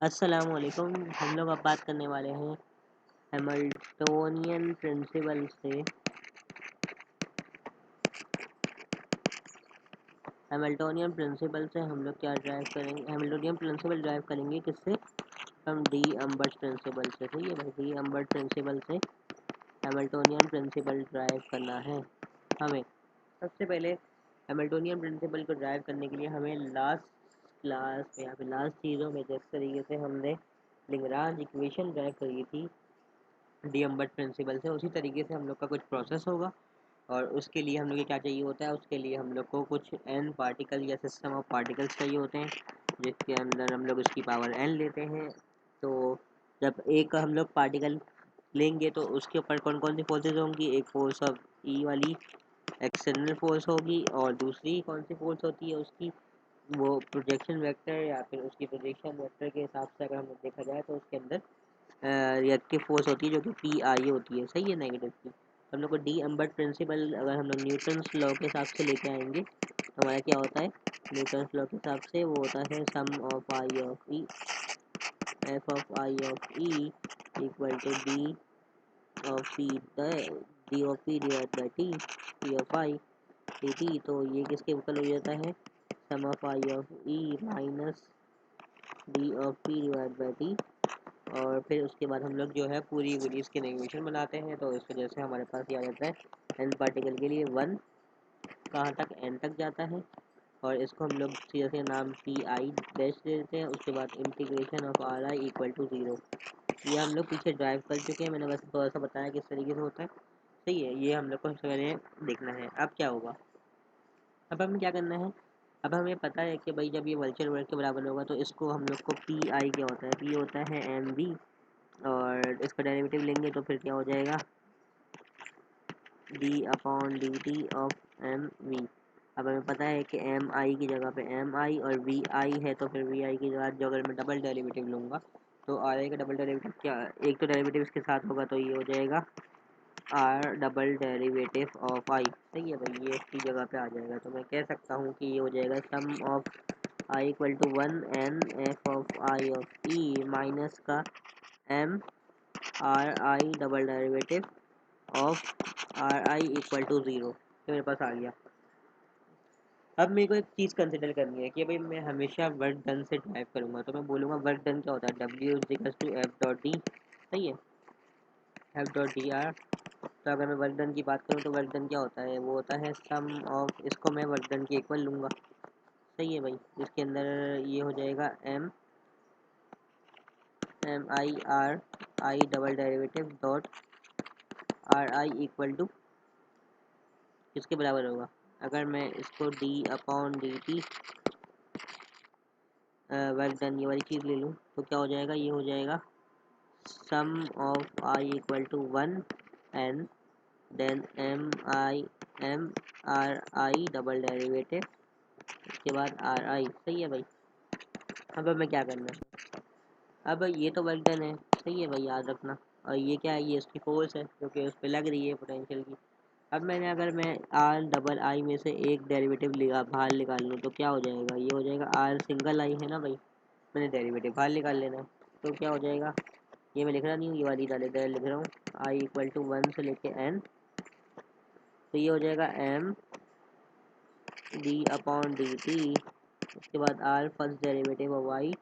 अस्सलामुअलैकुम। हम लोग अब बात करने वाले हैं हैमिल्टोनियन प्रिंसिपल से। हैमिल्टोनियन प्रिंसिपल से हम लोग क्या ड्राइव करेंगे? हैमिल्टोनियन प्रिंसिपल ड्राइव करेंगे किससे? हम डी अम्बर्ट प्रिंसिपल से। सही है भाई, डी अम्बर्ट प्रिंसिपल से हैमिल्टोनियन प्रिंसिपल ड्राइव करना है हमें। सबसे पहले हैमिल्टोनियन प्रिंसिपल को ड्राइव करने के लिए हमें लास्ट क्लास में या फिर लास्ट चीज़ों में जिस तरीके से हमने लिग्रांज इक्वेशन ड्राइव करी थी डी अम्बर्ट प्रिंसिपल से, उसी तरीके से हम लोग का कुछ प्रोसेस होगा। और उसके लिए हम लोग को क्या चाहिए होता है? उसके लिए हम लोग को कुछ एन पार्टिकल या सिस्टम ऑफ पार्टिकल्स चाहिए होते हैं, जिसके अंदर हम लोग उसकी पावर एन लेते हैं। तो जब एक हम लोग पार्टिकल लेंगे तो उसके ऊपर कौन कौन सी फोर्सेज होंगी? एक फोर्स ऑफ ई वाली एक्सटर्नल फोर्स होगी, और दूसरी कौन सी फोर्स होती है उसकी? वो प्रोजेक्शन वेक्टर या फिर उसकी प्रोजेक्शन वेक्टर के हिसाब से अगर हम लोग देखा जाए तो उसके अंदर रिएक्टिव फोर्स होती है जो कि पी आई होती है। सही है, नेगेटिव की। तो हम लोग को डी अम्बर्ट प्रिंसिपल अगर हम लोग न्यूटन्स लॉ के हिसाब से लेके आएंगे तो हमारा क्या होता है? न्यूटन्स लॉ के हिसाब से वो होता है sum of I of E F of I of E equal to D of P D of P divide by T of I D T. तो ये किसके इक्वल हो जाता है? Sum of I of E minus D of P divide by T. और फिर उसके बाद हम लोग जो है पूरी इसके नेगेशन बनाते हैं, तो इस वजह से हमारे पास ये आ जाता है एन पार्टिकल के लिए 1 कहाँ तक? एन तक जाता है। और इसको हम लोग सीधे से नाम पी आई डैश दे देते हैं। उसके बाद integration of are I equal to 0। ये हम लोग पीछे ड्राइव कर चुके हैं, मैंने बस थोड़ा सा बताया किस तरीके से होता है। सही है, ये हम लोग को सबसे पहले देखना है। अब क्या होगा? अब हमें क्या करना है? अब हमें पता है कि भाई जब ये वर्चुअल वर्क के बराबर होगा तो इसको हम लोग को पी आई क्या होता है? पी होता है एम वी, और इसका डेरिवेटिव लेंगे तो फिर क्या हो जाएगा? D upon D T of m v. अब हमें पता है कि एम आई की जगह पे एम आई और वी आई है, तो फिर वी आई की जगह जो अगर मैं डबल डेरिवेटिव लूँगा तो आर आई का डबल डेरिवेटिव क्या? एक तो डेरिवेटिव इसके साथ होगा तो ये हो जाएगा आर डबल डेरिवेटिव ऑफ आई। सही है भाई, ये इसकी जगह पे आ जाएगा। तो मैं कह सकता हूँ कि ये हो जाएगा sum of I equal to 1 N F of I of E minus का M R I double derivative of are I equal to 0। तो मेरे पास आ गया। अब मेरे को एक चीज़ कंसिडर करनी है कि भाई मैं हमेशा वर्क डन से ड्राइव करूँगा, तो मैं बोलूँगा वर्क डन क्या होता है? डब्ल्यू is equal to f dot d. सही है, एफ डॉट डी आर। तो अगर मैं वर्क डन की बात करूँ तो वर्क डन क्या होता है? वो होता है सम ऑफ, इसको मैं वर्क डन के इक्वल लूँगा। सही है भाई, जिसके अंदर ये हो जाएगा m m I R I double derivative dot r I equal to किसके बराबर होगा? अगर मैं इसको d upon D t work done ये वाली चीज़ ले लूँ तो क्या हो जाएगा? ये हो जाएगा sum of I equal to 1 N then M R I double derivative, उसके बाद आर आई। सही है भाई। अब मैं क्या करना है? अब ये तो वर्क डन है। सही है भाई, याद रखना। और ये क्या है? ये इसकी फोर्स है जो कि उस पर लग रही है पोटेंशियल की। अब मैंने अगर मैं आर डबल आई में से एक डेरिवेटिव बाहर निकाल लूँ तो क्या हो जाएगा? ये हो जाएगा आर सिंगल आई है ना भाई, मैंने डेरिवेटिव बाहर निकाल लेना है। तो क्या हो जाएगा? ये मैं लिख रहा नहीं हूँ, ये वाली डाले लिख रहा हूँ, आई इक्वल टू 1 से लेके एन। तो ये हो जाएगा m d upon D t, उसके बाद r first derivative of y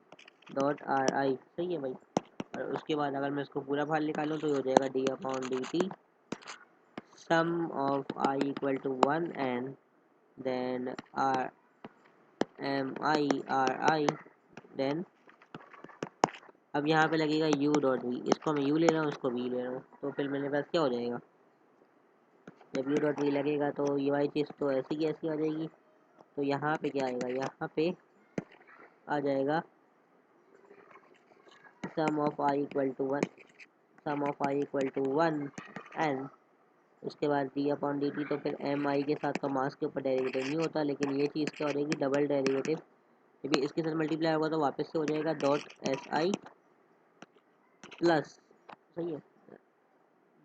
dot r आई। सही है भाई। और उसके बाद अगर मैं इसको पूरा बाहर निकालूँ तो ये हो जाएगा D upon D t sum of I equal to 1 N then r m I R i then. अब यहाँ पे लगेगा u डॉट वी, इसको मैं u ले रहा हूँ, इसको v ले रहा हूँ, तो फिर मेरे पास क्या हो जाएगा? जब u डॉट वी लगेगा तो ये वाली चीज़ तो ऐसी की ऐसी आ जाएगी। तो यहाँ पे क्या आएगा? यहाँ पे आ जाएगा sum of I equal to 1, sum of I equal to 1 N, उसके बाद डी अपॉन डी टी। तो फिर एम आई के साथ तो मास के ऊपर डेरिवेटिव नहीं होता, लेकिन ये चीज़ क्या हो जाएगी? Double derivative. जब भी इसके साथ मल्टीप्लाई होगा तो वापस से हो जाएगा डॉट एस आई प्लस। सही है,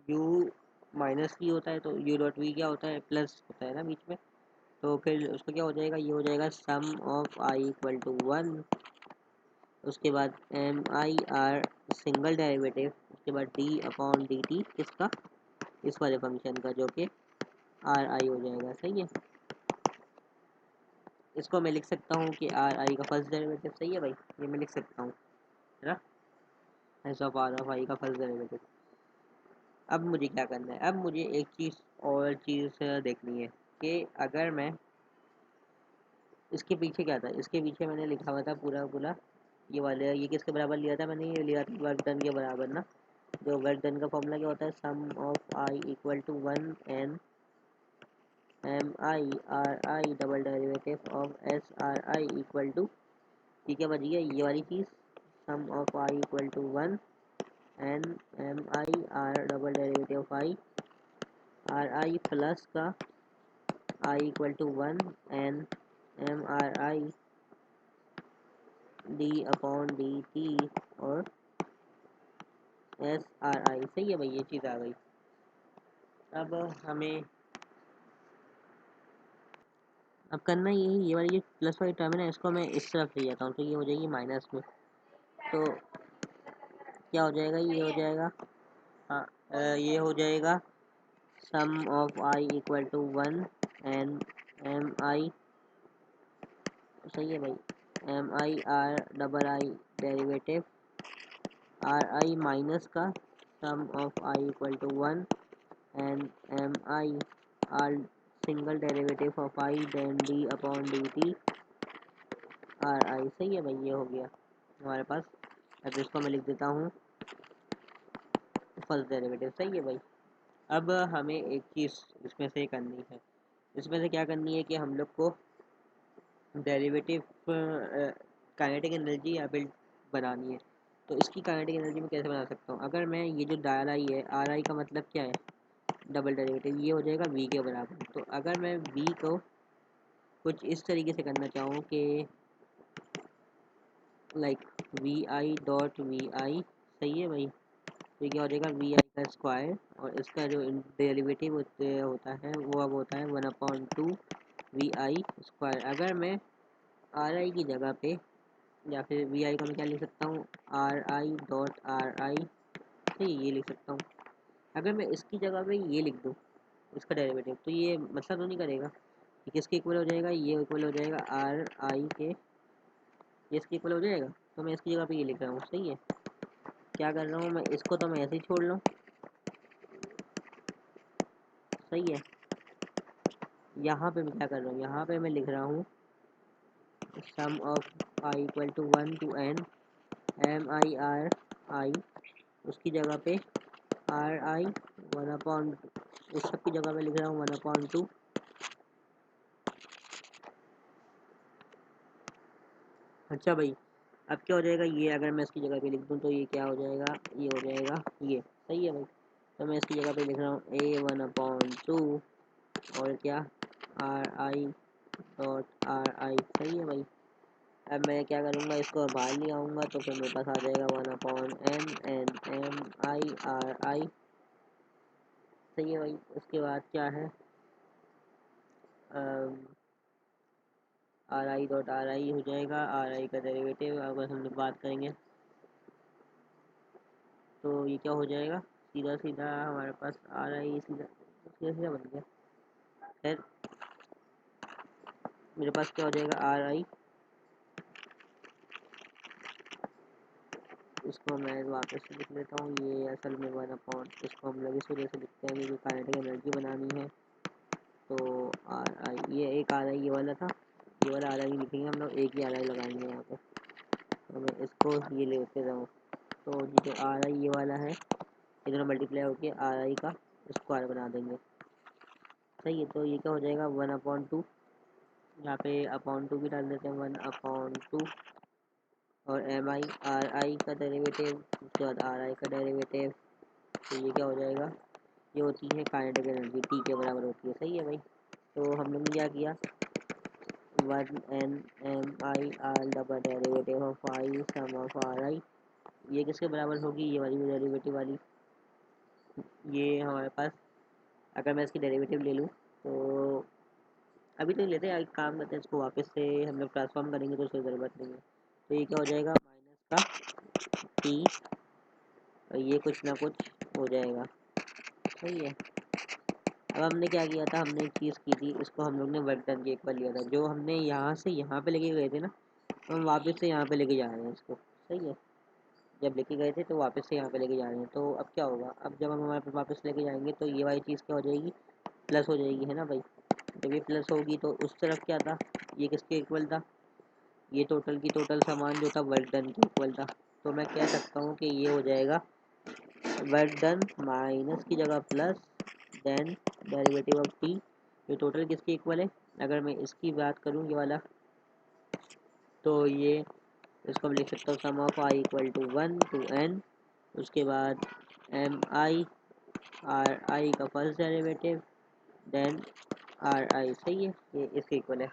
यू माइनस की होता है तो यू डॉट वी क्या होता है? प्लस होता है ना बीच में। तो फिर उसको क्या हो जाएगा? ये हो जाएगा sum of I equal to 1, उसके बाद M I R single derivative, उसके बाद डी अपॉन डी टी किसका, इस वाले फंक्शन का, जो कि आर आई हो जाएगा। सही है, इसको मैं लिख सकता हूँ कि आर आई का फर्स्ट डेरिवेटिव। सही है भाई, ये मैं लिख सकता हूँ, है ना, एस ऑफ आर ऑफ आई का फर्स्ट डेरिवेटिव। अब मुझे क्या करना है, अब मुझे एक चीज़ देखनी है कि अगर मैं इसके पीछे क्या था, इसके पीछे मैंने लिखा हुआ था पूरा पूरा ये वाले, ये किसके बराबर लिया था मैंने, ये लिया था वर्क डन के बराबर ना। जो वर्क डन का फॉर्मूला क्या होता है, sum of I equal to 1 N M I R I double derivative of S R I equal to, ठीक है बची है ये वाली चीज़, sum of I equal to 1 N M I R double derivative of I are I plus का I equal to 1 N M R I D upon D T और S R आई। सही है भाई, ये चीज़ आ गई। अब हमें अब करना यही, ये वाली जो प्लस वाली टर्म है ना, इसको मैं इस तरफ ले जाता हूँ तो ये हो जाएगी माइनस में। तो क्या हो जाएगा, ये हो जाएगा, हाँ ये हो जाएगा sum of I equal to 1 N M I, सही है भाई, M I R double I derivative R I minus का sum of I equal to 1 N M I R single derivative of I then D upon D T R आई। सही है भाई, ये हो गया हमारे पास। अब इसको मैं लिख देता हूँ फर्स्ट डेरिवेटिव। सही है भाई। अब हमें एक चीज़ इसमें से करनी है, इसमें से क्या करनी है कि हम लोग को डेरिवेटिव काइनेटिक एनर्जी या बिल्ड बनानी है। तो इसकी काइनेटिक एनर्जी मैं कैसे बना सकता हूँ, अगर मैं ये जो आर आई है, आर आई का मतलब क्या है, डबल डेरिवेटिव, ये हो जाएगा वी के बराबर। तो अगर मैं वी को कुछ इस तरीके से करना चाहूँ कि like V I dot V I, सही है भाई, तो क्या हो जाएगा वी आई का स्क्वायर और इसका जो डेरिवेटिव होता है वो अब होता है 1/2 वी आई स्क्वायर। अगर मैं आर आई की जगह पे या फिर वी आई का मैं क्या लिख सकता हूँ, आर आई डॉट आर आई, सही ये लिख सकता हूँ। अगर मैं इसकी जगह पे ये लिख दूँ इसका डेरिवेटिव, तो ये मतलब तो नहीं करेगा, ये किसके इक्वल हो जाएगा, ये इक्वल हो जाएगा आर आई के, ये इसके इक्वल हो जाएगा। तो मैं इसकी जगह पे ये लिख रहा हूँ। सही है, क्या कर रहा हूँ मैं, इसको तो मैं ऐसे ही छोड़ लूँ। सही है, यहाँ पे मैं क्या कर रहा हूँ, यहाँ पे मैं लिख रहा हूँ sum of I equal to 1 to N M I R I, उसकी जगह पे आर आई 1/, इस सब की जगह पे लिख रहा हूँ 1/2। अच्छा भाई, अब क्या हो जाएगा, ये अगर मैं इसकी जगह पे लिख दूँ तो ये क्या हो जाएगा, ये हो जाएगा ये। सही है भाई, तो मैं इसकी जगह पे लिख रहा हूँ A 1/2 और क्या आर आई डॉट आर आई। सही है भाई। अब मैं क्या करूँगा, इसको बाहर ले आऊँगा तो फिर मेरे पास आ जाएगा 1/n n M I R आई। सही है भाई, उसके बाद क्या है, r i dot r i हो जाएगा, आर आई का डेरिवेटिव अगर हम लोग बात करेंगे तो ये क्या हो जाएगा, सीधा सीधा हमारे पास आर आई सीधा सीधा सीधा बन गया। फिर मेरे पास क्या हो जाएगा, आर आई, इसको मैं वापस से लिख लेता हूँ, ये असल में 1/, इसको हम लोग इस वजह से लिखते हैं क्योंकि काइनेटिक एनर्जी बनानी है। तो आर आई, ये एक आर आई ये वाला था, ये वाला आर आई लिखेंगे हम लोग, एक ही आर आई लगाएंगे यहाँ पे। तो मैं इसको ये लेते रहूँ, तो ये जो आर आई ये वाला है, ये दोनों मल्टीप्लाई होकर आर आई का स्क्वायर बना देंगे। सही है, तो ये क्या हो जाएगा 1/2, यहाँ पे अपॉन टू भी डाल देते हैं 1/2 और एम आई आर आई का डेरिवेटिव, उसके बाद आर आई का डेरिवेटिव। तो ये क्या हो जाएगा, ये होती है काइनेटिक एनर्जी, टी के बराबर होती है। सही है भाई, तो हम लोग ने क्या किया, 1 n m i r double derivative of i sum of are i, ये किसके बराबर होगी, ये वाली डेरिवेटिव वाली, ये हमारे पास, अगर मैं इसकी डेरिवेटिव ले लूँ तो अभी तो लेते हैं, एक काम करते हैं, इसको वापस से हम लोग ट्रांसफॉर्म करेंगे तो उसकी ज़रूरत नहीं है। तो ये क्या हो जाएगा, का टी, और ये कुछ ना कुछ हो जाएगा। सही है। अब हमने क्या किया था, हमने एक चीज़ की थी, इसको हम लोग ने वर्क डन के ऊपर लिया था, जो हमने यहाँ से यहाँ पे लेके गए थे ना, तो हम वापस से यहाँ पे लेके जा रहे हैं इसको। सही है। जब लेके गए थे तो वापस से यहाँ पे लेके जा रहे हैं, तो अब क्या होगा, अब जब हम हमारे पास वापस लेके जाएंगे तो ये वाली चीज़ क्या हो जाएगी, प्लस हो जाएगी, है ना भाई। जब ये प्लस होगी तो उस तरफ क्या था, ये किसके इक्वल था, ये टोटल की टोटल सामान जो था वर्क डन के इक्वल था। तो मैं कह सकता हूँ कि ये हो जाएगा वर्क डन माइनस की जगह plus, then derivative of t, ये टोटल किसके इक्वल है। अगर मैं इसकी बात करूँ ये वाला, तो ये इसको मैं लिख सकता हूँ sum of I equal to 1 to n, उसके बाद एम आई आर आई का फर्स्ट डेरिवेटिव, देन आर आई। सही है, ये इसके इक्वल है,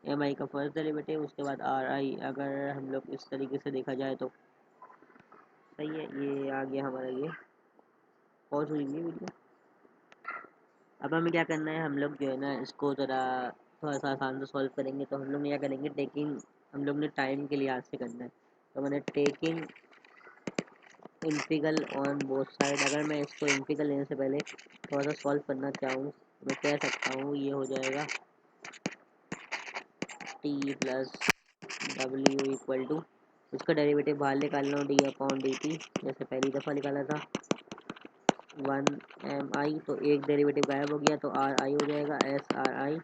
एम आई का फर्स्ट डेरिवेटिव, उसके बाद आर आई। अगर हम लोग इस तरीके से देखा जाए तो सही है, ये आ गया हमारा, ये पॉज हुई है वीडियो। अब हमें क्या करना है, हम लोग जो है ना इसको ज़रा थोड़ा सा आसान से सॉल्व करेंगे। तो हम लोग ने क्या करेंगे, टेकिंग, हम लोग ने टाइम के लिहाज से करना है। तो मैंने taking integral on both side, अगर मैं इसको इंटीग्रल लेने से पहले थोड़ा सा सॉल्व करना चाहूँ, मैं कह सकता हूँ ये हो जाएगा टी प्लस डब्ल्यू इक्वल टू, इसका डेरिवेटिव बाहर निकालना हो, डी अपॉन डी टी, जैसे पहली दफ़ा निकाला था 1 mi, तो एक डेरिवेटिव गायब हो गया, तो आर आई हो जाएगा एस आर आई,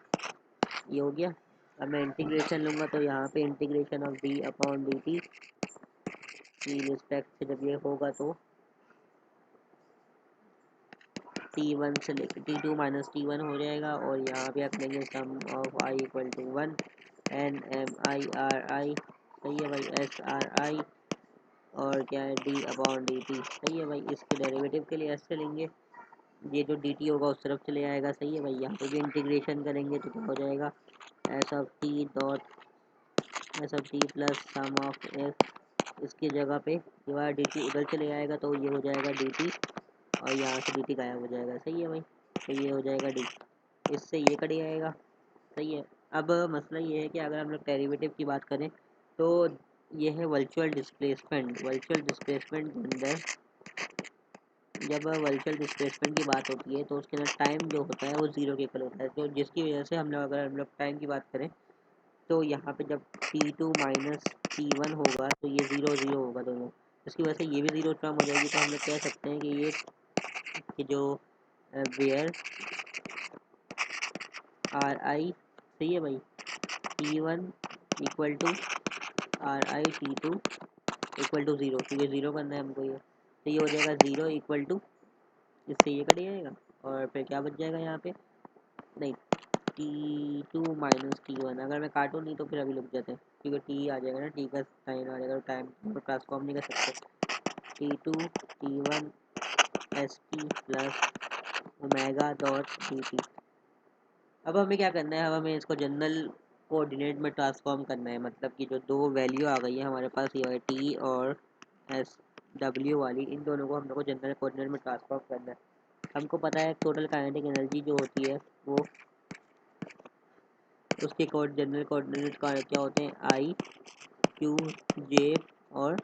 ये हो गया। अब मैं इंटीग्रेशन लूँगा तो यहाँ पे integration of D upon D T की रिस्पेक्ट से जब ये होगा तो T1 से लेकर T2 माइनस T1 हो जाएगा, और यहाँ पे आप लेंगे sum of I equal to 1 N M I R आई। सही है भाई, एस आर आई, और क्या है डी अपॉन डी टी। सही है भाई, इसके डेरिवेटिव के लिए एस से लेंगे, ये जो डी टी होगा उस तरफ चले आएगा। सही है भाई, यहाँ पे भी इंटीग्रेशन करेंगे तो क्या हो जाएगा, s of t dot s of t plus sum of s, इसकी जगह पे ये वाला डी टी उधर चले आएगा, तो ये हो जाएगा डी टी, और यहाँ से डी टी गायब हो जाएगा। सही है भाई, तो ये हो जाएगा डी, इससे ये कट जाएगा। सही है। अब मसला ये है कि अगर हम लोग डेरिवेटिव की बात करें तो ये है वर्चुअल डिस्प्लेसमेंट। वर्चुअल डिस्प्लेसमेंट के अंदर जब वर्चुअल डिस्प्लेसमेंट की बात होती है तो उसके अंदर टाइम जो होता है वो ज़ीरो के इक्वल होता है, तो जिसकी वजह से हम लोग, अगर हम लोग टाइम की बात करें तो यहाँ पे जब T2 माइनस T1 होगा तो ये ज़ीरो ज़ीरो होगा दोनों, इसकी वजह से ये भी ज़ीरो टर्म हो जाएगी। तो हम लोग कह सकते हैं कि ये कि जो वेयर आर आई, सही है भाई, T1 equal to r i T2 equal to zero, तो ये ज़ीरो करना है हमको, ये तो ये हो जाएगा ज़ीरो इक्वल टू, इससे ये कट जाएगा, और फिर क्या बच जाएगा यहाँ पे, नहीं T2 माइनस T1, अगर मैं काटूँ नहीं तो फिर अभी लग जाते हैं, क्योंकि टी आ जाएगा ना, टी का साइन आ जाएगा, टाइम को ट्रांसफॉर्म नहीं कर सकते। T2 T1 S T plus omega dot D T. अब हमें क्या करना है, अब हमें इसको जनरल कोऑर्डिनेट में ट्रांसफॉर्म करना है, मतलब कि जो दो वैल्यू आ गई है हमारे पास, ये टी और एस डब्ल्यू वाली, इन दोनों को हम लोग को जनरल कोऑर्डिनेट में ट्रांसफॉर्म करना है। हमको पता है टोटल काइनेटिक एनर्जी जो होती है वो, उसके जनरल कोऑर्डिनेट का क्या होते हैं, आई क्यू जे और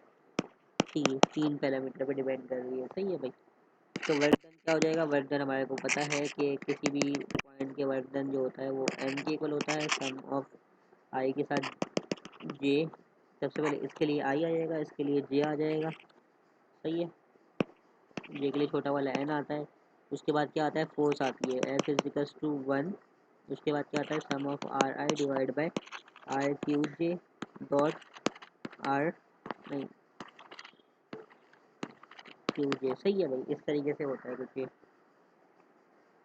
टी, तीन पैरामीटर पे डिपेंड कर रही है। सही है भाई, तो वर्क डन क्या हो जाएगा, वर्क डन हमारे को पता है कि किसी भी पॉइंट के वर्क डन जो होता है वो एम के इक्वल होता है, सम ऑफ आई के साथ जे, सबसे पहले इसके लिए आई आ जाएगा, इसके लिए जे आ जाएगा। सही है, जे के लिए छोटा वाला एन आता है, उसके बाद क्या आता है, फोर्स आती है एफ इजिकल्स टू 1, उसके बाद क्या आता है, sum of are I divide by R Q J dot R, नहीं क्यू जे। सही है भाई, इस तरीके से होता है कुछ ये।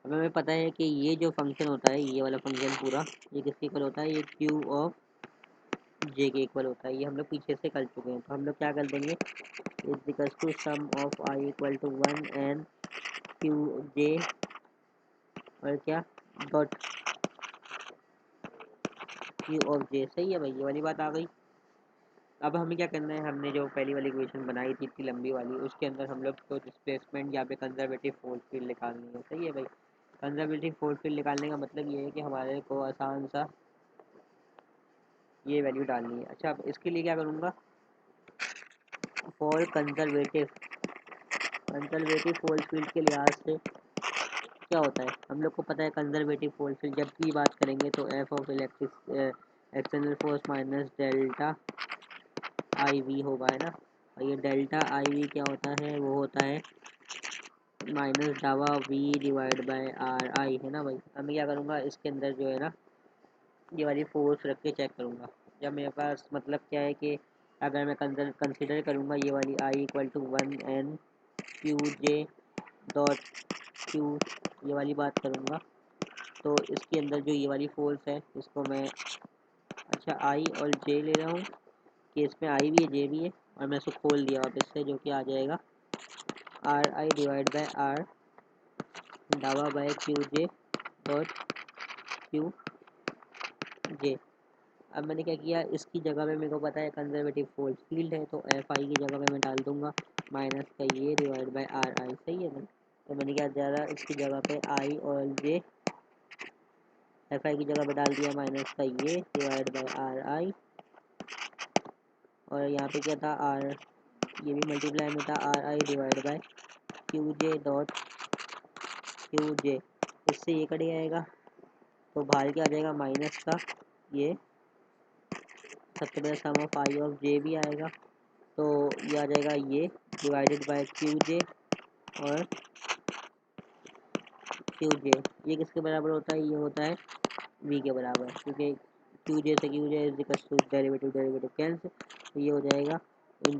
अब हमें पता है कि ये जो फंक्शन होता है, ये वाला फंक्शन पूरा, ये किसके इक्वल होता है, ये क्यू ऑफ जे के इक्वल होता है, ये हम लोग पीछे से कर चुके हैं। तो हम लोग क्या कर देंगे, is equals to sum of I equal to 1 and Q J, और क्या डॉट क्यू ऑफ जे। सही है भाई, ये वाली बात आ गई। अब हमें क्या करना है, हमने जो पहली वाली इक्वेशन बनाई थी इतनी लंबी वाली, उसके अंदर हम लोग को डिस्प्लेसमेंट या पे कंजर्वेटिव फोर्स फील्ड निकालनी है। सही है भाई, कंजर्वेटिव फोर्स फील्ड निकालने का मतलब ये है कि हमारे को आसान सा ये वैल्यू डालनी है। अच्छा, अब इसके लिए क्या करूँगा, फॉर कंजर्वेटिव फोर्स फील्ड के लिहाज से क्या होता है, हम लोग को पता है कंजर्वेटिव फोर्स फील्ड जब की बात करेंगे तो f of electric external force minus delta i v होगा, है ना। और ये डेल्टा आई वी क्या होता है, वो होता है माइनस डावा v divide by r i, है ना भाई। अब मैं क्या करूँगा, इसके अंदर जो है ना ये वाली फोर्स रख के चेक करूँगा। जब मेरे पास मतलब क्या है कि अगर मैं कंसिडर करूँगा ये वाली I equal to 1 n Q J dot Q, ये वाली बात करूँगा, तो इसके अंदर जो ये वाली फोर्स है इसको मैं, अच्छा आई और जे ले रहा हूँ कि इसमें आई भी है जे भी है, और मैं इसको खोल दिया वापस से, जो कि आ जाएगा R I divide by R divide by Q J dot Q J. अब मैंने क्या किया, इसकी जगह पे मेरे को पता है कंजर्वेटिव फोर्स फील्ड है, तो एफ आई की जगह पे मैं डाल दूंगा माइनस का ये डिवाइड बाय आर आई, सही है ना। तो मैंने क्या ज़्यादा इसकी जगह पे आई और जे, एफ आई की जगह पे डाल दिया माइनस का ये डिवाइड बाय आर आई, और यहाँ पे क्या था आर, ये भी मल्टीप्लाई में था R I divide by Q J dot Q J. इससे ये कट जाएगा तो बाहर क्या आ जाएगा माइनस का ये, सबसे पहले सम ऑफ आई ऑफ जे भी आएगा, तो ये आ जाएगा ये डिवाइडेड बाय क्यू जे और क्यू जे। ये किसके बराबर होता है, ये होता है वी के बराबर, क्योंकि क्यू जे से q j is equal to derivative cancel, तो ये हो जाएगा in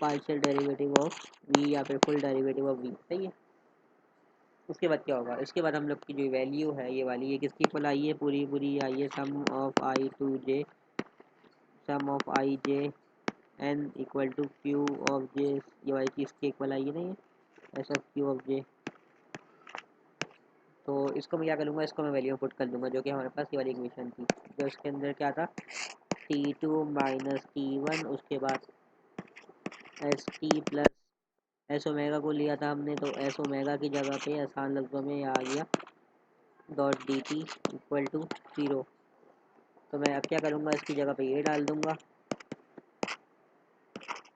partial derivative of v या फिर फुल डेरिवेटिव ऑफ वी, सही है। उसके बाद क्या होगा, इसके बाद हम लोग की जो वैल्यू है ये वाली, ये किसकी इक्वल आई है, पूरी पूरी आई है sum of I to J, sum of I J N equal to Q of J, ये वाली चीज़ की इक्वल आई है ना, ये ऐसा क्यू ऑफ जे। तो इसको मैं क्या करूँगा, इसको मैं वैल्यू पुट कर दूँगा जो कि हमारे पास ये वाली इक्वेशन थी, जो इसके अंदर क्या था T2 माइनस T1, उसके बाद S T plus S omega को लिया था हमने, तो एस ओमेगा की जगह पे आसान लफ्ज़ों में आ गया dot D T equal to 0। तो मैं अब क्या करूँगा, इसकी जगह पे ये डाल दूँगा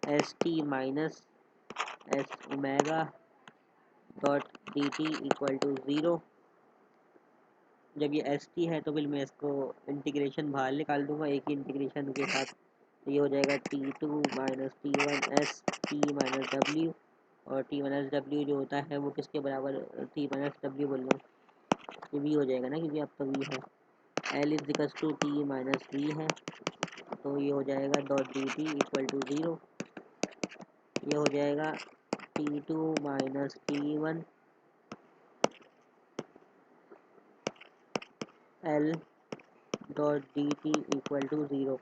s t minus s omega dot D T equal to 0। जब ये एस टी है तो फिर मैं इसको इंटीग्रेशन बाहर निकाल दूँगा एक ही इंटीग्रेशन के साथ, तो ये हो जाएगा T2 minus T1 S t minus W, और टी माइनस डब्ल्यू जो होता है वो किसके बराबर, टी माइनस डब्ल्यू बोल रहा हूँ, ये वी हो जाएगा ना क्योंकि अब तो वी है, L is equal to T minus V है, तो ये हो जाएगा dot D T equal to 0। ये हो जाएगा T2 minus T1 L dot D T equal to 0।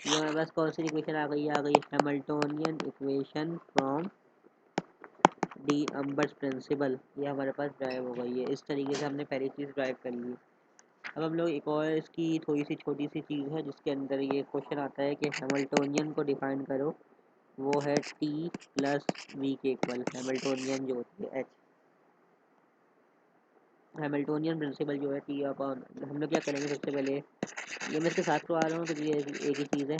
ये हमारे पास कौन सी इक्वेशन आ गई Hamiltonian equation from d'Alembert's principle, ये हमारे पास ड्राइव हो गई है। इस तरीके से हमने पहली चीज़ ड्राइव कर ली है। अब हम लोग एक और इसकी थोड़ी सी छोटी सी चीज़ है जिसके अंदर ये क्वेश्चन आता है कि हैमिल्टोनियन को डिफाइन करो, वो है टी प्लस वी के इक्वल, हैमिल्टोनियन जो होती है एच, हैमिल्टोनियन प्रिंसिपल जो है टी अपॉन, हम लोग क्या करेंगे सबसे पहले, ये मैं इसके साथ करवा रहा हूँ क्योंकि ये एक ही चीज़ है,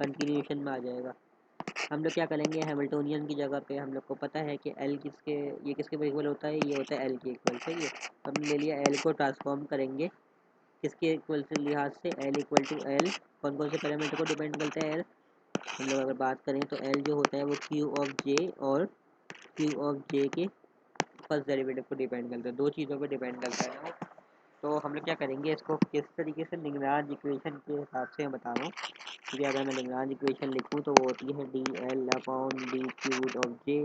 कंटिन्यूशन में आ जाएगा। हम लोग क्या करेंगे, हैमिल्टोनियन की जगह पे हम लोग को पता है कि एल किसके, ये किसके इक्वल होता है, ये होता है एल के इक्वल, सही है। हमने ले लिया एल को ट्रांसफॉर्म करेंगे किसके इक्वल से लिहाज से, एल इक्वल टू एल, कौन कौन से पैरामीटर को डिपेंड करता है एल, हम लोग अगर बात करें तो एल जो होता है वो क्यू ऑफ जे और क्यू ऑफ जे के फर्स्ट डेरिवेटिव को डिपेंड करता है, दो चीज़ों पर डिपेंड करता है ना। तो हम लोग क्या करेंगे, इसको किस तरीके से लिग्रांज इक्वेशन के हिसाब से मैं बता रहा हूँ, क्योंकि अगर मैं लिग्रांज इक्वेशन लिखूँ तो वो होती है d l upon d cube of J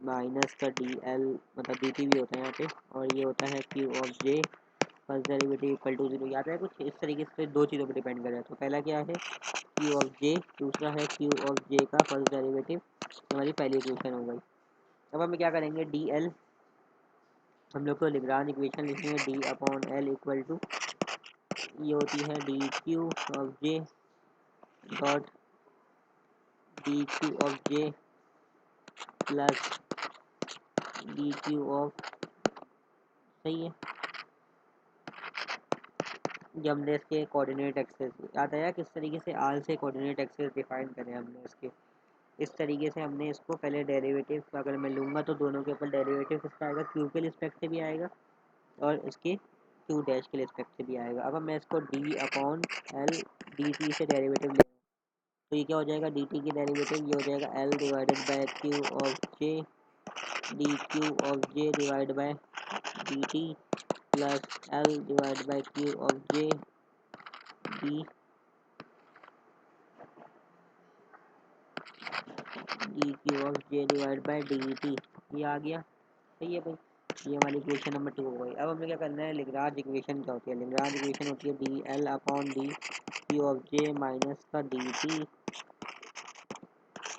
minus का डी एल, मतलब डी टी भी होता है यहाँ पे, और ये होता है q of j first derivative equal to 0। याद है कुछ इस तरीके से दो चीज़ों पर डिपेंड कर रहा है। तो पहला क्या है क्यू ऑफ जे, दूसरा है क्यू ऑफ जे का फर्स्ट डेरिवेटिव, हमारी पहली इक्वेशन हो गई। अब हम क्या करेंगे, डी एल हम लोग को लिग्रांज इक्वेशन लिखेंगे d upon l equal to, ये होती है d Q of J dot d Q of J plus d Q of, सही है, जब हमने इसके कोऑर्डिनेट एक्सेस याद आया किस तरीके से आर से कोऑर्डिनेट एक्सेस डिफाइन करें हमने इसके। इस तरीके से हमने इसको पहले डेरिवेटिव अगर मैं लूँगा तो दोनों के ऊपर डेरिवेटिव किसका आएगा, क्यू के रिस्पेक्ट से भी आएगा और इसके क्यू डैश के रिस्पेक्ट से भी आएगा। अब मैं इसको d upon L D T से डेरिवेटिव ले, तो ये क्या हो जाएगा, डी टी की डेरिवेटिव ये हो जाएगा L divided by Q of J D Q of J divide by D T plus L divide by Q of J D D Q of J divide by D T. ये आ गया, सही है भाई। ये हमारी इक्वेशन नंबर 2 हो गई। अब हमें क्या करना है, लेग्रांज इक्वेशन क्या होती है, लेग्रांज इक्वेशन होती है d l upon d Q of J minus का डी टी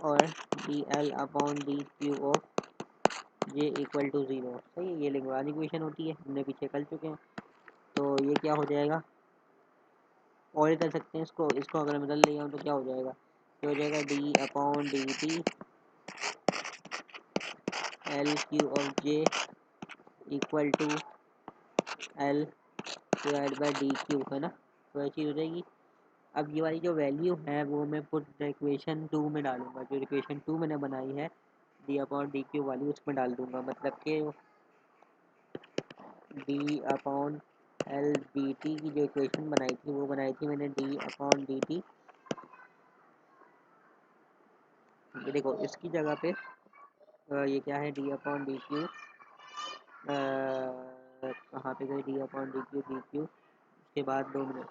और d l upon d Q of J equal to 0। सही है, ये लेग्रांज इक्वेशन होती है, हमने पीछे कर चुके हैं। तो ये क्या हो जाएगा, और ही कर सकते हैं इसको, इसको अगर मैं बदल लिया हूँ तो क्या हो जाएगा, ये हो जाएगा D upon D t l q of J equal to l divide by D q, है ना। तो ये चीज़ हो जाएगी। अब ये वाली जो वैल्यू है वो मैं पुट इक्वेशन 2 में डालूंगा, जो इक्वेशन 2 मैंने बनाई है डी अपॉन डी क्यू वाली उसमें डाल दूंगा। मतलब कि D upon L D T की जो इक्वेशन बनाई थी वो बनाई थी मैंने डी अपॉन डी टी। ये देखो इसकी जगह पे ये क्या है, डी अपॉन डी क्यू, कहाँ पे गई डी अपॉन डी क्यू उसके बाद 2 मिनट।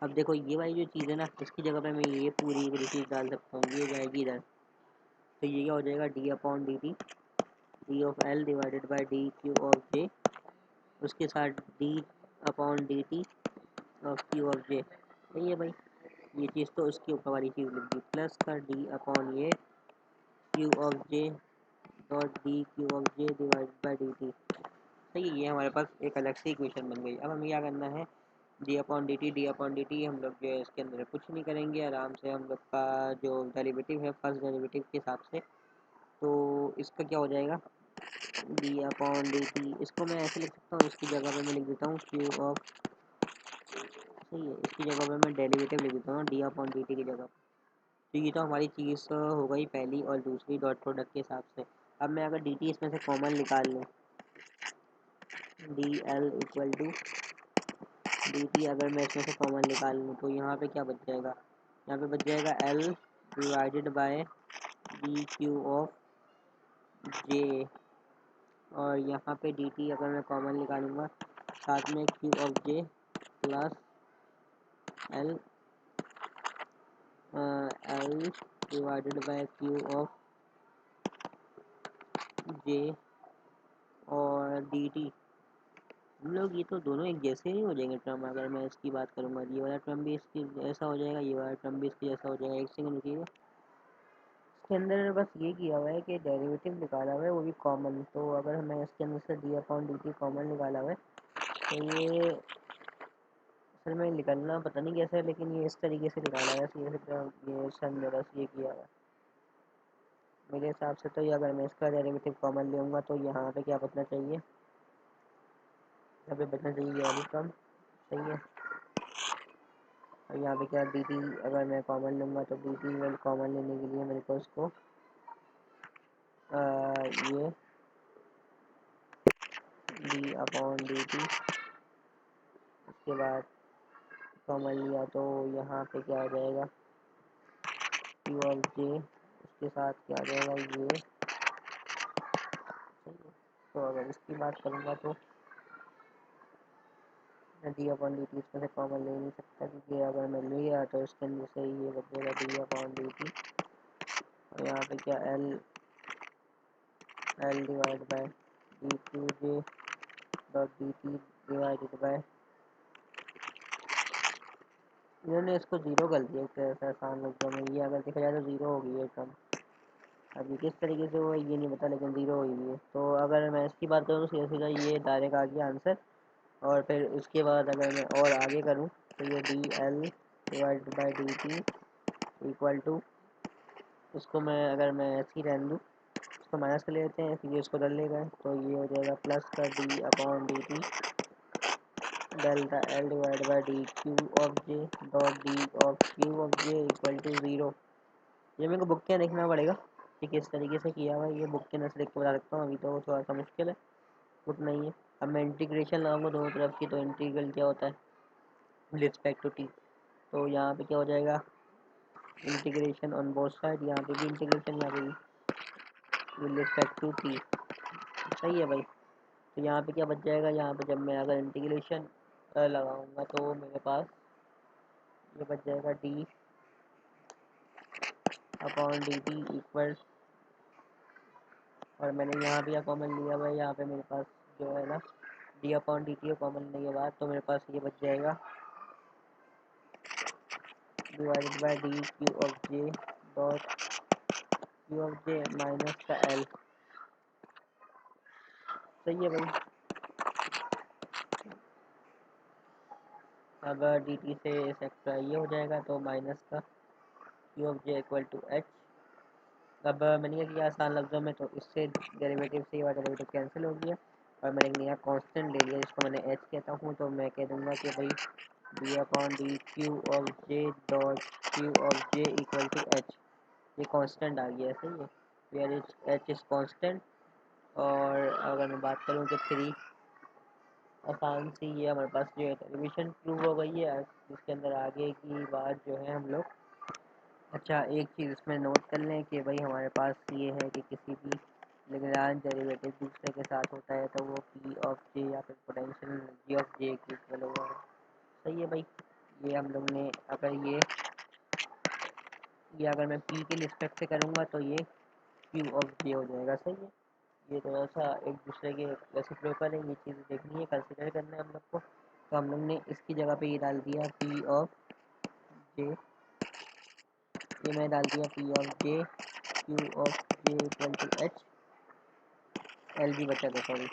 अब देखो ये वाली जो चीज़ है ना, इसकी जगह पे मैं ये पूरी वाली चीज़ डाल सकता हूँ, ये जाएगी इधर। तो ये क्या हो जाएगा, D upon D T D of L divided by D Q of J, उसके साथ D upon D T of Q of J. सही है भाई, ये चीज़ तो उसके ऊपर वाली चीज़ लिख दी, प्लस का डी अपॉन ये Q of J dot d Q of J divided by d T. सही है, ये हमारे पास एक अलग से इक्वेशन बन गई। अब हमें क्या करना है, डी अपॉन डी टी हम लोग जो है इसके अंदर कुछ नहीं करेंगे, आराम से हम लोग का जो डेरिवेटिव है फर्स्ट डेरिवेटिव के हिसाब से, तो इसका क्या हो जाएगा, डी अपॉन डी टी, इसको मैं ऐसे लिख सकता हूँ, इसकी जगह पे मैं लिख देता हूँ क्यू ऑफ, सही है, इसकी जगह पे मैं डेरिवेटिव लिख देता हूँ डी अपॉन डी टी की जगह पे। तो ये तो हमारी चीज़ हो गई पहली और दूसरी डॉट प्रोडक्ट के हिसाब से। अब मैं अगर डी टी इसमें से कॉमन निकाल लूँ, d l equal to d t अगर मैं इसमें से कॉमन निकाल लूँ तो यहाँ पे क्या बच जाएगा, यहाँ पे बच जाएगा L divided by D Q of J, और यहाँ पे डी टी अगर मैं कॉमन निकालूंगा साथ में Q of J plus L L divided by Q of J और डी टी। हम लोग ये तो दोनों एक जैसे ही हो जाएंगे टर्म, अगर मैं इसकी बात करूँगा ये वाला टर्म भी इसकी जैसा हो जाएगा, ये वाला टर्म भी इसकी जैसा हो जाएगा। एक सेकंड रुकिएगा, इसके अंदर बस ये किया हुआ है कि डेरिवेटिव निकाला हुआ है वो भी कॉमन। तो अगर मैं इसके अंदर से D upon D T common निकाला हुआ है तो ये असल में निकलना पता नहीं कैसे है, लेकिन ये इस तरीके से निकाला है, ये इसके अंदर बस ये किया हुआ है। मेरे हिसाब से तो ये अगर मैं इसका डेरिवेटिव कॉमन लूँगा तो यहाँ पे क्या बचना चाहिए, यहाँ पे बचना चाहिए ये वाली टर्म। सही है, और यहाँ पे क्या डी टी अगर मैं कॉमन लूँगा तो डी टी कॉमन लेने के लिए मेरे को इसको ये डी अपॉन डी टी उसके बाद कॉमन लिया तो यहाँ पे क्या आ जाएगा, क्यू ऑफ जे, उसके साथ क्या आ जाएगा ये। सही है, तो अगर इसकी बात करूँगा तो डी अपॉन डी टी इसमें से कॉमन ले नहीं सकता, क्योंकि अगर मैं लिया तो इसके अंदर से ये बचेगा डी अपॉन डी टी, और यहाँ पे क्या L L divide by D Q J dot D T divided by, इन्होंने इसको जीरो कर दिया एक तरह से आसान लफ्जों में, ये अगर देखा जाए तो जीरो हो गई है टर्म। अब ये किस तरीके से हुआ ये नहीं पता, लेकिन जीरो हुई है। तो अगर मैं इसकी बात करूँ तो सीधा सीधा ये डायरेक्ट आ गया आंसर। और फिर उसके बाद अगर मैं और आगे करूँ तो ये d l divide by d T equal to, इसको मैं अगर मैं ऐसे ही रहने दूँ, इसको माइनस कर लेते हैं, फिर ये इसको डल लेगा तो ये हो जाएगा प्लस का d upon D t delta l divide by D Q of J dot d of Q of J equal to 0। ये मेरे को बुक के देखना पड़ेगा कि किस तरीके से किया हुआ है। ये बुक के नजर देख के बता सकता हूँ, अभी तो थोड़ा सा मुश्किल है, बुक नहीं है। अब मैं इंटीग्रेशन लगाऊंगा दोनों तरफ की, तो इंटीग्रल क्या होता है रिस्पेक्ट टू टी, तो यहाँ पे क्या हो जाएगा इंटीग्रेशन ऑन बोथ साइड, यहाँ पे भी इंटीग्रेशन, यहाँ पे भी विद रिस्पेक्ट टू टी। सही है भाई। तो यहाँ पे क्या बच जाएगा, यहाँ पे जब मैं अगर इंटीग्रेशन लगाऊंगा तो मेरे पास ये बच जाएगा D upon D T equal, और मैंने यहाँ भी कॉमन लिया हुआ है, यहाँ पे मेरे पास जो है ना D upon D T common लेने के बाद तो मेरे पास ये बच जाएगा divided by D Q of J dot Q of J minus का एल। सही है भाई। अब डी टी से सेक्टर ये हो जाएगा तो माइनस का q of J equal to h. अब मैंने क्या किया आसान लफ्ज़ों में, तो इससे डेरिवेटिव से ये वाला डेरिवेटिव कैंसिल हो गया और मैंने एक नया कांस्टेंट ले लिया जिसको मैंने एच कहता हूँ। तो मैं कह दूँगा कि भाई d upon d Q of J dot Q of J equal to H. ये कांस्टेंट आ गया है। सही है, where is h is constant. और अगर मैं बात करूँ कि थ्री, आसान सी ये हमारे पास जो है डेरिवेशन प्रूव हो गई है, जिसके अंदर आगे की बात जो है हम लोग, अच्छा एक चीज़ इसमें नोट कर लें कि भाई हमारे पास ये है कि किसी भी लेग्रांज डेरिवेटिव दूसरे के साथ होता है तो वो पी ऑफ जे या फिर पोटेंशियल एनर्जी ऑफ जे के इक्वल होगा। सही है भाई। ये हम लोग ने अगर ये अगर मैं पी के रिस्पेक्ट से करूँगा तो ये क्यू ऑफ जे हो जाएगा। सही है। ये थोड़ा सा एक दूसरे के रेसिप्रोकल है, ये चीज़ देखनी है, कंसिडर करना है हम लोग को। तो हम लोग ने इसकी जगह पे ये डाल दिया पी ऑफ जे, ये मैं डाल दिया p of J Q of J equal to h, l भी बचा था सॉरी,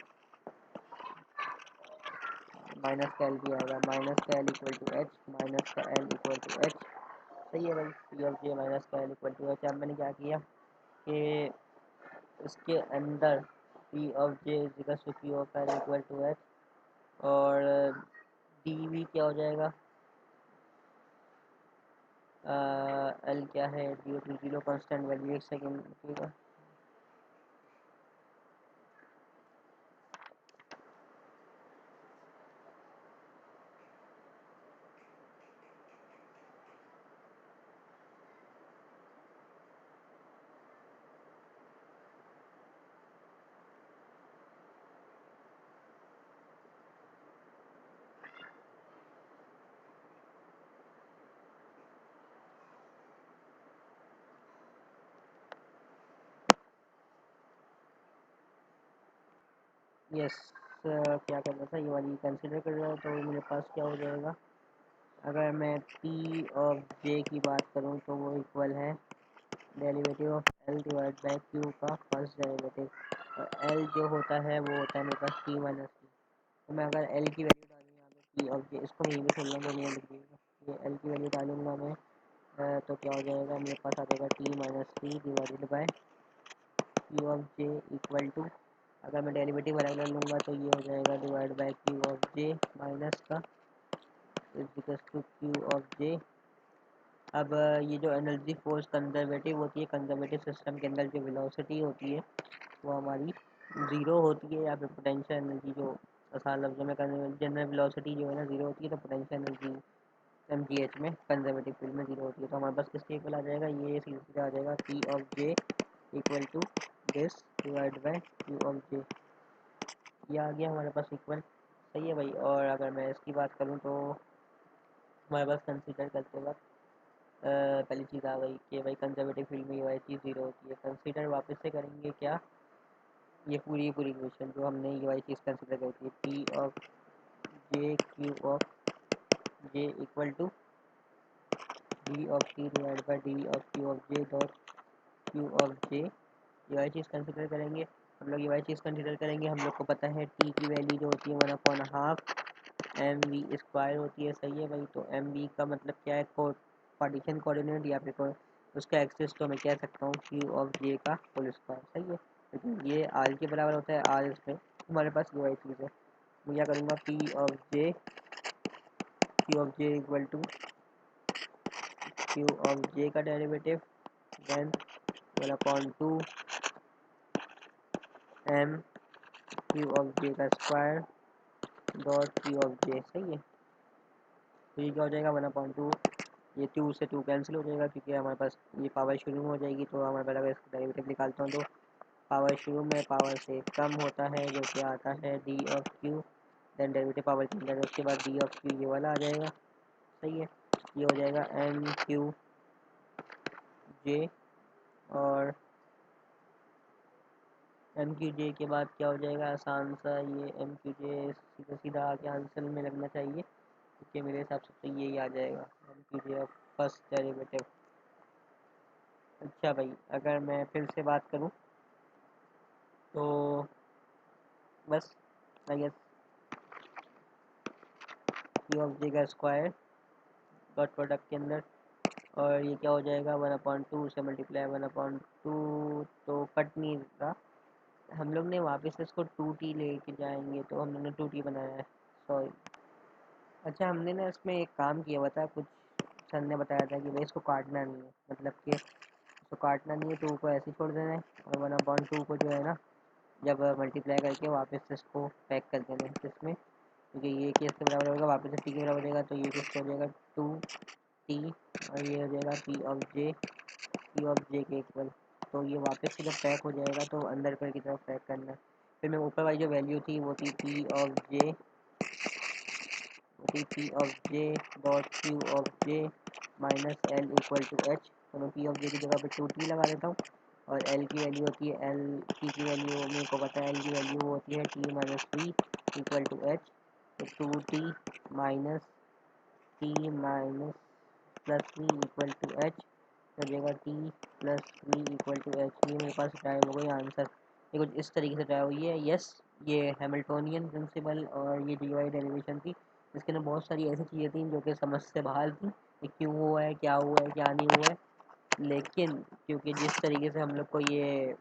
माइनस का एल भी आएगा, माइनस का l equal to h, minus का एल इक्वल टू एच। सही है भाई। पी ऑफ जे माइनस का एल इक्वल टू एच। अब मैंने क्या किया कि इसके अंदर p of J equal to p of l equal to h, और डी वी क्या हो जाएगा, एल क्या है d to zero constant value, एक सेकेंड। यस, क्या करना था, ये वाली कंसिडर कर रहा है तो मेरे पास क्या हो जाएगा, अगर मैं पी ऑफ जे की बात करूँ तो वो इक्वल है derivative of L divide by Q का फर्स्ट डेरिवेटिव, और एल जो होता है वो होता है मेरे पास टी माइनस टी। तो मैं अगर एल की वैल्यू डालूँ यहाँ पे पी ऑफ जे, इसको मैं यहीं पे छोड़ दूँगा, 2 मिनट लिख दीजिएगा, ये एल की वैल्यू डालूँगा मैं, तो क्या हो जाएगा मेरे पास आ जाएगा t minus t divided by Q of J equal to, अगर मैं डेरिवेटिव अलग अलग लूँगा तो ये हो जाएगा divide by Q of J minus का इज टू क्यू ऑफ जे। अब ये जो एनर्जी फोर्स कंजर्वेटिव होती है, कंजर्वेटिव सिस्टम के अंदर जो वेलोसिटी होती है वो हमारी ज़ीरो होती है, या फिर पोटेंशियल एनर्जी जो आसान लफ्ज़ों में जनरल वेलोसिटी जो है ना ज़ीरो होती है, तो potential energy m g h में कंजर्वेटिव फील्ड में ज़ीरो होती है। तो हमारे पास किसके इक्वल आ जाएगा, ये सीधा आ जाएगा P of J equal to this divide by Q of J, ये आ गया हमारे पास इक्वल। सही है भाई। और अगर मैं इसकी बात करूँ तो हमारे पास कंसिडर करते वक्त पहली चीज़ आ गई कि भाई कंजर्वेटिव फील्ड में ये चीज़ ज़ीरो होती है। कंसिडर वापस से करेंगे क्या, ये पूरी पूरी इक्वेशन जो हमने ये वाली चीज़ कंसिडर करी थी, P of J Q of J equal to D of T divide by D of Q of J dot Q of J, ये वाली चीज़ कंसिडर करेंगे हम लोग। ये वाली चीज़ कंसिडर करेंगे, हम लोग को पता है टी की वैल्यू जो होती है 1/2 एम वी स्क्वायर होती है। सही है भाई। तो एम वी का मतलब क्या है, पार्टीशन कोऑर्डिनेट, या फिर उसका एक्सिस तो मैं कह सकता हूँ क्यू ऑफ जे का होल स्क्वायर। सही है, लेकिन ये आर के बराबर होता है, आर इसमें हमारे पास ये वाली चीज़ है। मैं क्या करूँगा P of J Q of J equal to Q of J का derivative then 1/2 M Q of J का square dot Q of J. सही है। तो ये क्या हो जाएगा 1/2, ये 2 से 2 कैंसिल हो जाएगा क्योंकि हमारे पास ये पावर शुरू में हो जाएगी। तो हमारे पास अगर इसका डेरिवेटिव निकालता हूँ तो पावर शुरू में पावर से कम होता है जो कि आता है d of q, then derivative power के अंदर, उसके बाद डी ऑफ क्यू ये वाला आ जाएगा। सही है। ये हो जाएगा एम क्यू जे, और एम क्यू जे के बाद क्या हो जाएगा आसान सा, ये एम क्यू जे सीधा सीधा आके आंसर में लगना चाहिए क्योंकि मेरे हिसाब से तो यही आ जाएगा m q j of first derivative. अच्छा भाई, अगर मैं फिर से बात करूँ तो बस I guess Q of J का स्क्वायर डॉट प्रोडक्ट के अंदर, और ये क्या हो जाएगा 1/2 से मल्टीप्लाई 1/2, तो कट नहीं रहा। हम लोग ने वापस इसको 2t लेके जाएंगे तो हम लोग ने 2t बनाया है, सॉरी। अच्छा, हमने ना इसमें एक काम किया हुआ था, कुछ सर ने बताया था कि भाई इसको काटना नहीं है, मतलब कि इसको काटना नहीं है, 2 को ऐसे ही छोड़ देना है, और 1/2 को जो है ना जब मल्टीप्लाई करके वापस इसको पैक कर देना है इसमें, क्योंकि ये केस के बराबर होगा, वापस से टी के बराबर हो जाएगा, तो ये केस हो जाएगा 2t, और ये हो जाएगा पी ऑफ जे के इक्वल। तो ये वापस से जब पैक हो जाएगा तो अंदर पर की तरफ पैक करना है। फिर मैं ऊपर वाली जो वैल्यू थी वो थी P of J dot Q of J minus L equal to H. तो मैं पी ऑफ जे की जगह पे 2t लगा देता हूँ, और एल की वैल्यू होती है, एल की वैल्यू मेरे को पता है, एल की वैल्यू होती है T minus V equal to H. तो 2t minus T minus plus V equal to H हो जाएगा, T plus V equal to H. ये मेरे पास ड्राइव हो गई आंसर, ये कुछ इस तरीके से ड्राइव हुई है। यस, ये हैमिल्टोनियन प्रिंसिपल और ये डी वाई डेरिवेशन थी, इसके अंदर बहुत सारी ऐसी चीज़ें थी जो कि समझ से बाहर थी कि क्यों हुआ है, क्या हुआ है, क्या नहीं हुआ है। लेकिन क्योंकि जिस तरीके से हम लोग को ये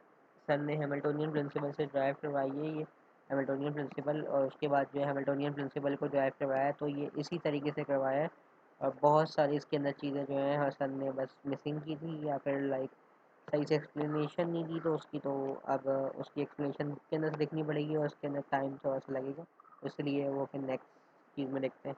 सर ने हैमिल्टोनियन प्रिंसिपल से ड्राइव करवाई है ये हैमिल्टोनियन प्रिंसिपल, और उसके बाद जो है हैमिल्टोनियन प्रिंसिपल को ड्राइव करवाया है, तो ये इसी तरीके से करवाया है। और बहुत सारी इसके अंदर चीज़ें जो हैं सर ने बस मिसिंग की थी, या फिर लाइक सही से एक्सप्लेनेशन नहीं दी, तो उसकी तो अब उसकी एक्सप्लेनेशन के अंदर से लिखनी पड़ेगी, और उसके अंदर टाइम थोड़ा सा लगेगा, इसलिए वो फिर नेक्स्ट चीज़ में देखते हैं।